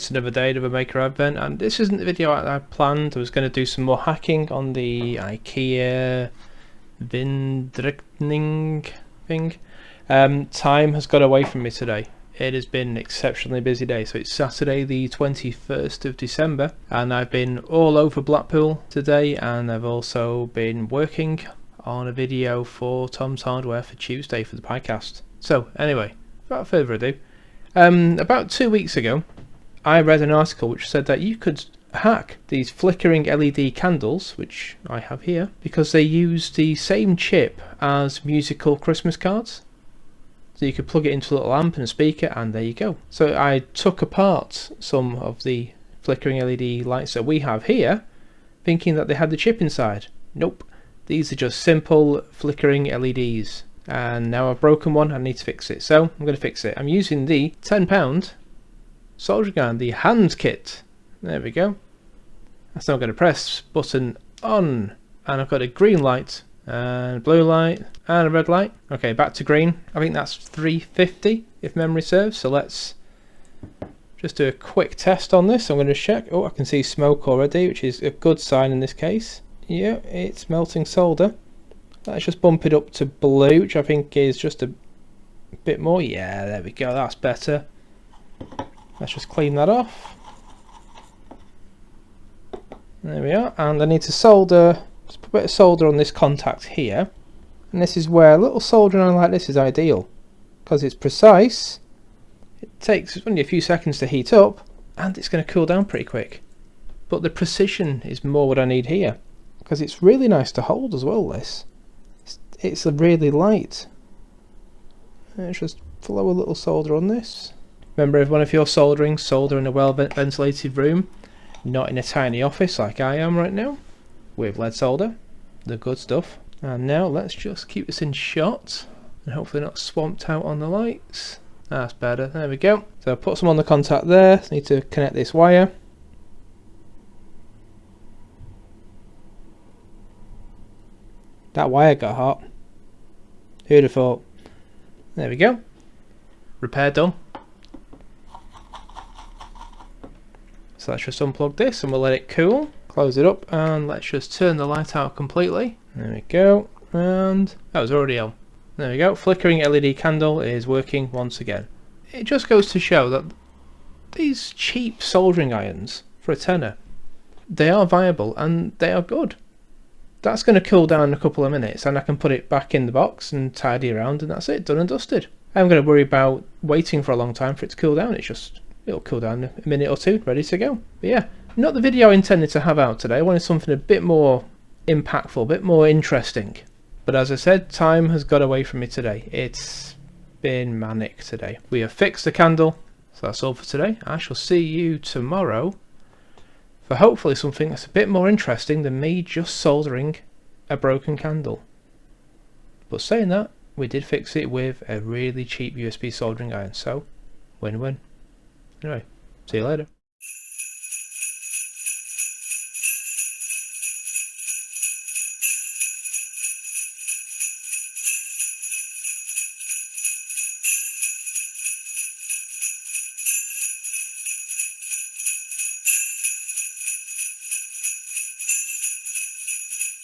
It's another day, another maker advent, and this isn't the video I planned. I was going to do some more hacking on the IKEA Vindrickning thing. Time has got away from me today. It has been an exceptionally busy day. So it's Saturday the 21st of December, and I've been all over Blackpool today, and I've also been working on a video for Tom's Hardware for Tuesday for the podcast. So anyway, without further ado, about 2 weeks ago I read an article which said that you could hack these flickering LED candles, which I have here, because they use the same chip as musical Christmas cards. So you could plug it into a little amp and a speaker, and there you go. So I took apart some of the flickering LED lights that we have here, thinking that they had the chip inside. Nope, these are just simple flickering LEDs. And now I've broken one, I need to fix it. So I'm going to fix it. I'm using the £10 soldering iron, the hand kit. There we go. So I'm going to press button on, and I've got a green light and blue light and a red light. Okay, back to green. I think that's 350 if memory serves. So let's just do a quick test on this. I'm going to check. Oh, I can see smoke already, which is a good sign in this case. Yeah, it's melting solder. Let's just bump it up to blue, which I think is just a bit more. Yeah, there we go, that's better. Let's just clean that off. There we are, and I need to solder, just put a bit of solder on this contact here. And this is where a little soldering iron like this is ideal, because it's precise, it takes only a few seconds to heat up, and it's going to cool down pretty quick. But the precision is more what I need here, because it's really nice to hold as well, this. It's really light. Let's just flow a little solder on this. Remember, everyone, if you're soldering, solder in a well ventilated room, not in a tiny office like I am right now, with lead solder, the good stuff. And now let's just keep this in shot, and hopefully not swamped out on the lights. That's better, there we go. So I'll put some on the contact there, need to connect this wire. That wire got hot. Who'd have thought? There we go. Repair done. So let's just unplug this and we'll let it cool. Close it up and let's just turn the light out completely. There we go. And that was already on. There we go. Flickering LED candle is working once again. It just goes to show that these cheap soldering irons for a tenner, they are viable and they are good. That's going to cool down in a couple of minutes, and I can put it back in the box and tidy around, and that's it, done and dusted. I'm going to worry about waiting for a long time for it to cool down. It'll cool down in a minute or two, ready to go. But yeah, not the video I intended to have out today. I wanted something a bit more impactful, a bit more interesting. But as I said, time has got away from me today. It's been manic today. We have fixed the candle, so that's all for today. I shall see you tomorrow for hopefully something that's a bit more interesting than me just soldering a broken candle. But saying that, we did fix it with a really cheap USB soldering iron, so win-win. Anyway, see you later.